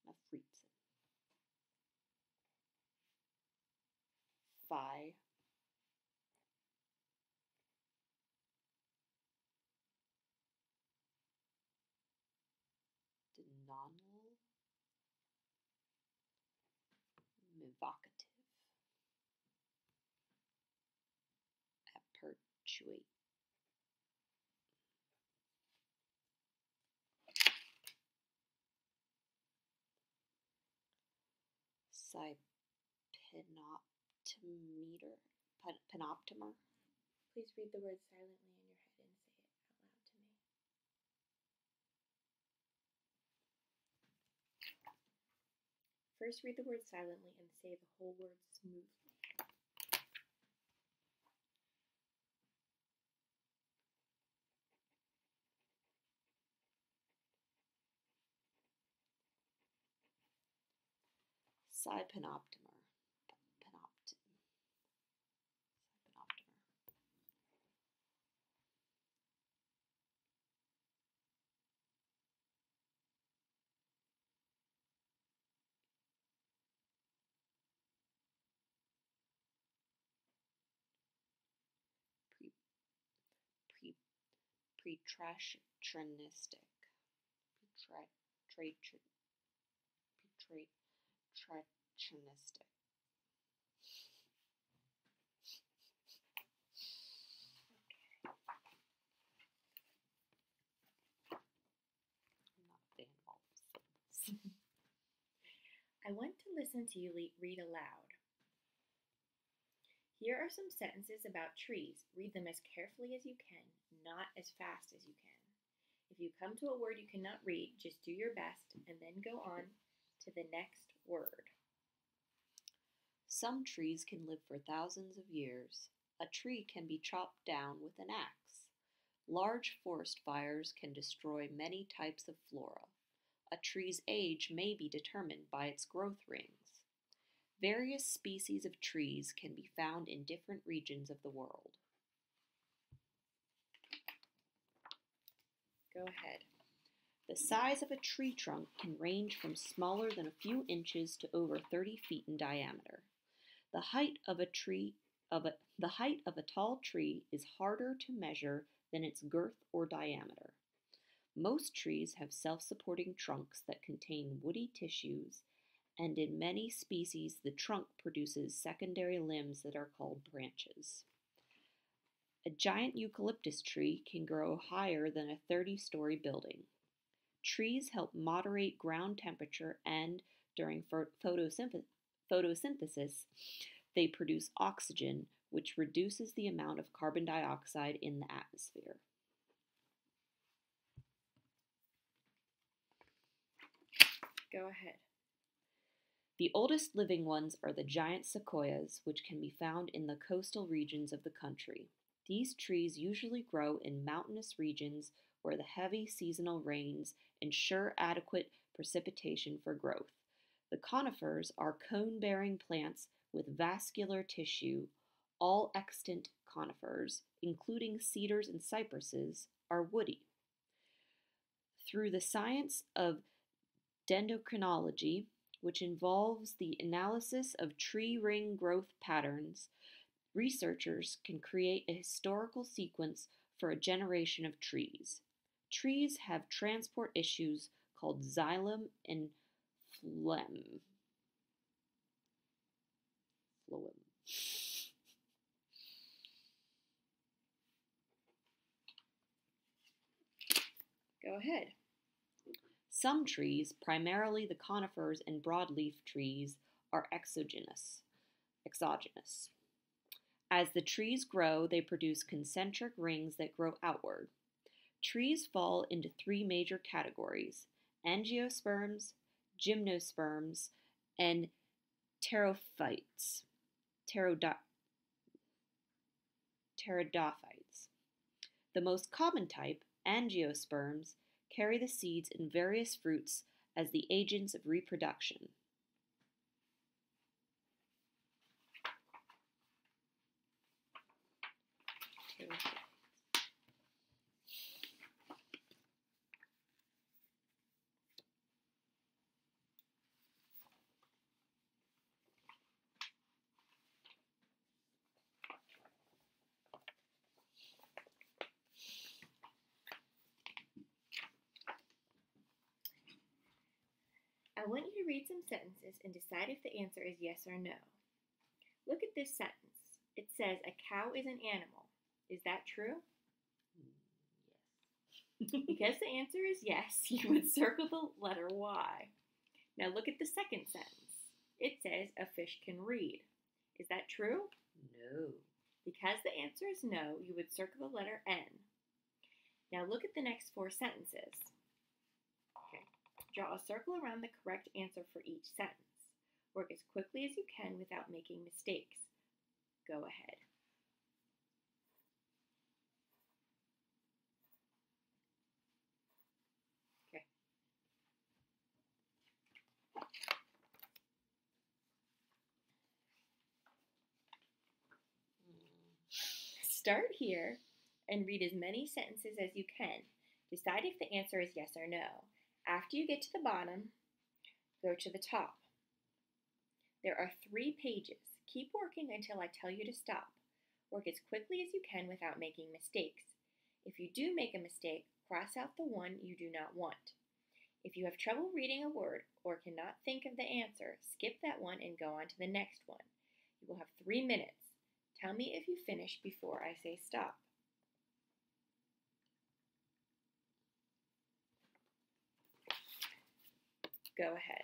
Mafrietson. Phi. Denonal. Evocative. Apertuate. Penoptometer? Penoptomer? Please read the word silently in your head and say it out loud to me. First, read the word silently and say the whole word smoothly. Cypenoptomer. Penoptomer. Pretrationistic. Pretrationistic. I'm not a fan of all the syllables. I want to listen to you read aloud. Here are some sentences about trees. Read them as carefully as you can, not as fast as you can. If you come to a word you cannot read, just do your best and then go on to the next word. Some trees can live for thousands of years. A tree can be chopped down with an axe. Large forest fires can destroy many types of flora. A tree's age may be determined by its growth rings. Various species of trees can be found in different regions of the world. Go ahead. The size of a tree trunk can range from smaller than a few inches to over 30 feet in diameter. The height of a tall tree is harder to measure than its girth or diameter. Most trees have self-supporting trunks that contain woody tissues, and in many species the trunk produces secondary limbs that are called branches. A giant eucalyptus tree can grow higher than a 30-story building. Trees help moderate ground temperature, and during photosynthesis, they produce oxygen, which reduces the amount of carbon dioxide in the atmosphere. Go ahead. The oldest living ones are the giant sequoias, which can be found in the coastal regions of the country. These trees usually grow in mountainous regions where the heavy seasonal rains ensure adequate precipitation for growth. The conifers are cone-bearing plants with vascular tissue. All extant conifers, including cedars and cypresses, are woody. Through the science of dendrochronology, which involves the analysis of tree ring growth patterns, researchers can create a historical sequence for a generation of trees. Trees have transport issues called xylem and phloem. Go ahead. Some trees, primarily the conifers and broadleaf trees, are exogenous. As the trees grow, they produce concentric rings that grow outward. Trees fall into three major categories: angiosperms, gymnosperms, and pteridophytes. The most common type, angiosperms, carry the seeds in various fruits as the agents of reproduction. I want you to read some sentences and decide if the answer is yes or no. Look at this sentence. It says a cow is an animal. Is that true? Yes. Because the answer is yes, you would circle the letter Y. Now look at the second sentence. It says a fish can read. Is that true? No. Because the answer is no, you would circle the letter N. Now look at the next 4 sentences. Okay. Draw a circle around the correct answer for each sentence. Work as quickly as you can without making mistakes. Go ahead. Okay. Start here and read as many sentences as you can. Decide if the answer is yes or no. After you get to the bottom, go to the top. There are 3 pages. Keep working until I tell you to stop. Work as quickly as you can without making mistakes. If you do make a mistake, cross out the one you do not want. If you have trouble reading a word or cannot think of the answer, skip that one and go on to the next one. You will have 3 minutes. Tell me if you finish before I say stop. Go ahead.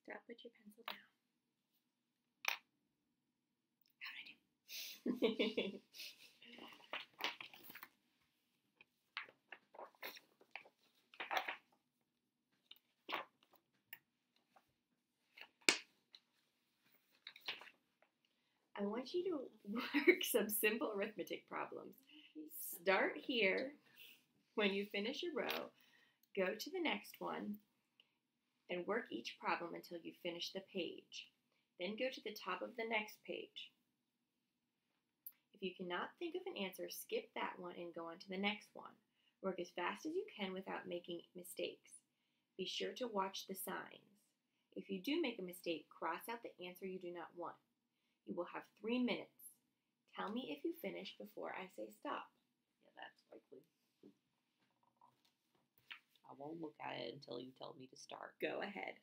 Stop, put your pencil down. How'd I do? I want you to work some simple arithmetic problems. Start here. When you finish a row, go to the next one and work each problem until you finish the page. Then go to the top of the next page. If you cannot think of an answer, skip that one and go on to the next one. Work as fast as you can without making mistakes. Be sure to watch the signs. If you do make a mistake, cross out the answer you do not want. You will have 3 minutes. Tell me if you finish before I say stop. Yeah, that's likely. I won't look at it until you tell me to start. Go ahead.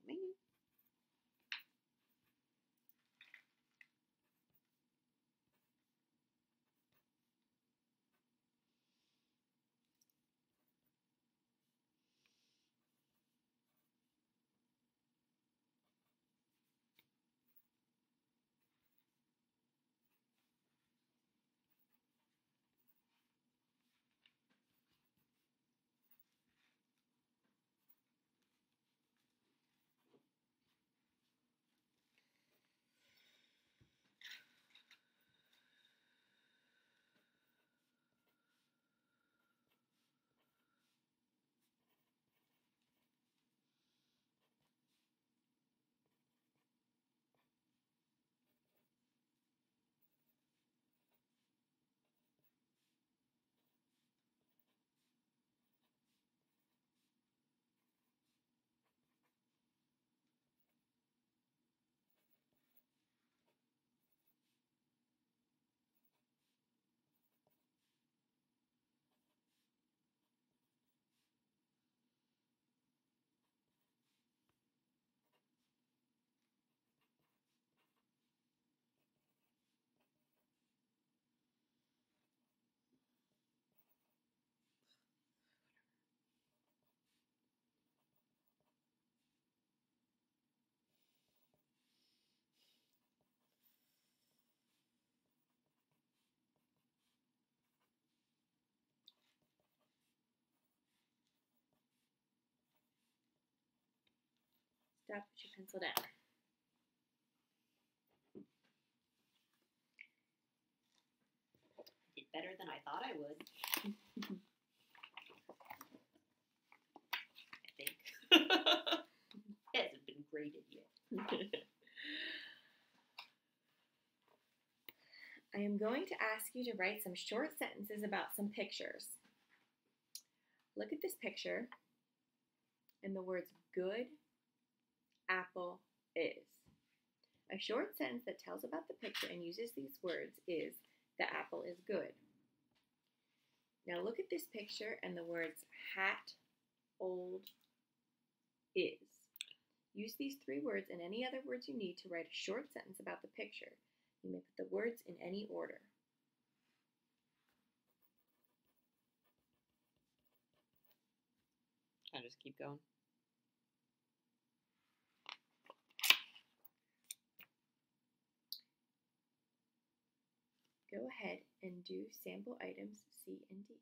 Me. Stop, put your pencil down. Did better than I thought I would. I think. Hasn't been graded yet. I am going to ask you to write some short sentences about some pictures. Look at this picture and the words good, apple, is. A short sentence that tells about the picture and uses these words is, the apple is good. Now look at this picture and the words hat, old, is. Use these 3 words and any other words you need to write a short sentence about the picture. You may put the words in any order. I just keep going. Go ahead and do sample items C and D.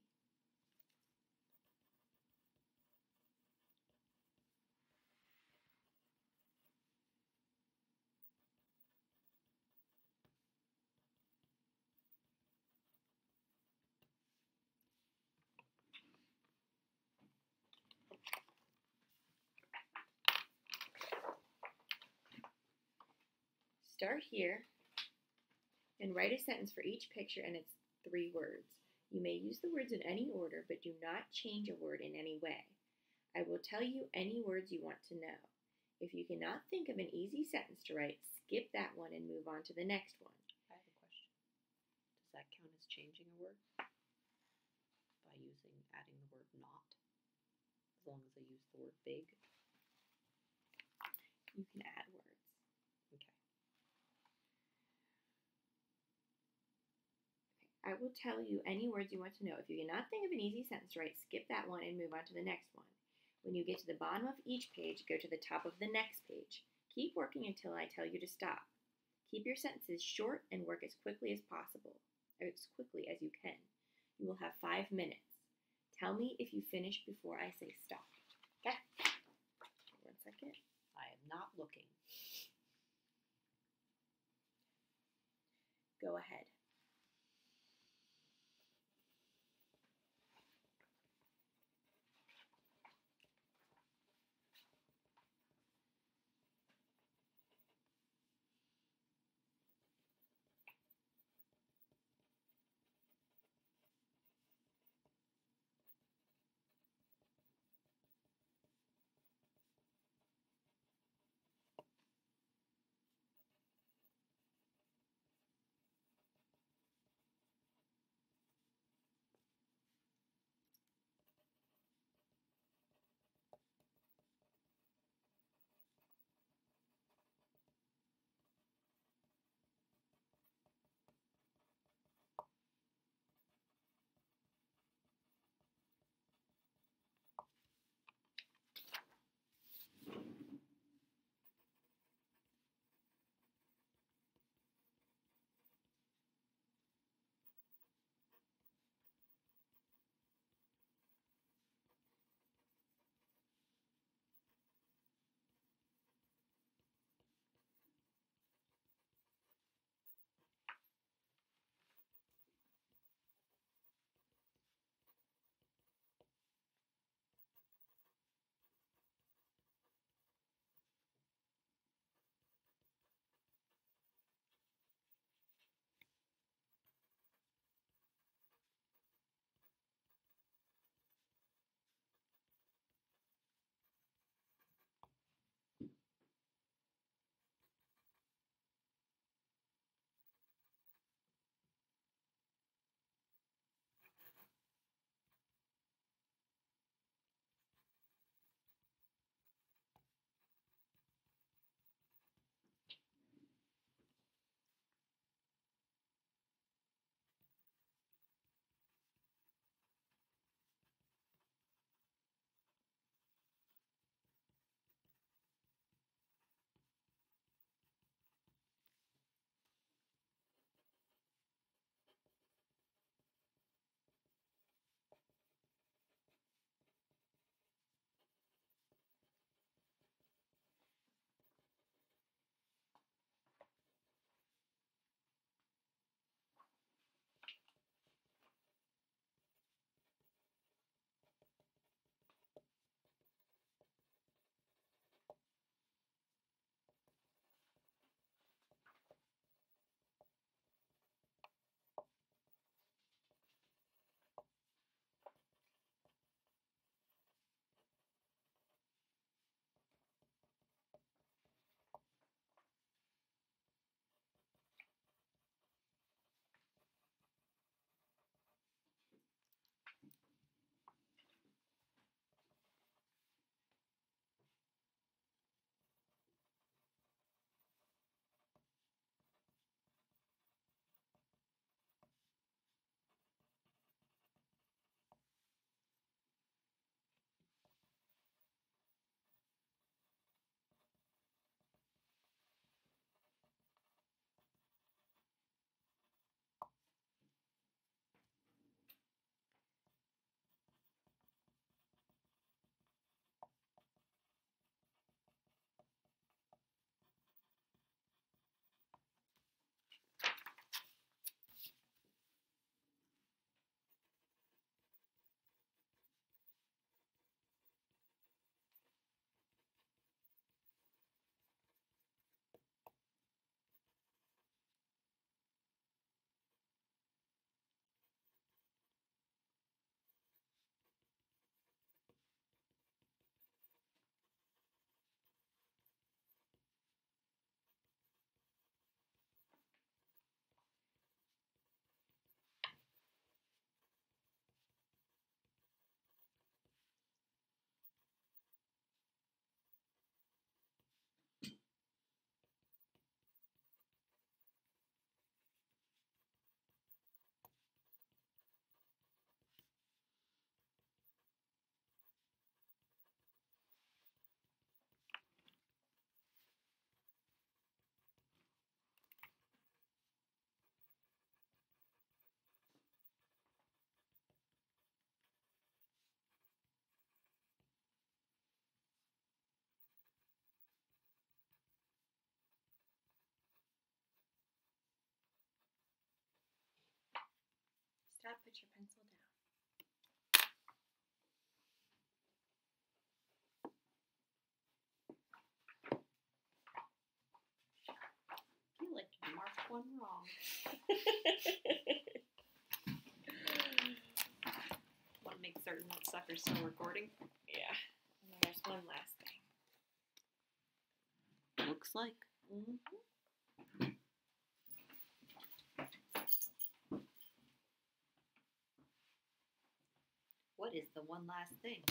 Start here and write a sentence for each picture and its 3 words. You may use the words in any order, but do not change a word in any way. I will tell you any words you want to know. If you cannot think of an easy sentence to write, skip that one and move on to the next one. I have a question. Does that count as changing a word? By adding the word not? As long as I use the word big? You can add words. Okay. I will tell you any words you want to know. If you cannot think of an easy sentence to write, skip that one and move on to the next one. When you get to the bottom of each page, go to the top of the next page. Keep working until I tell you to stop. Keep your sentences short and work as quickly as possible, or as quickly as you can. You will have 5 minutes. Tell me if you finish before I say stop. Okay? 1 second. I am not looking. Go ahead. put your pencil down. I feel like you marked one wrong. Want to make certain that sucker's still recording? Yeah. And then there's one last thing. Looks like. What is the one last thing?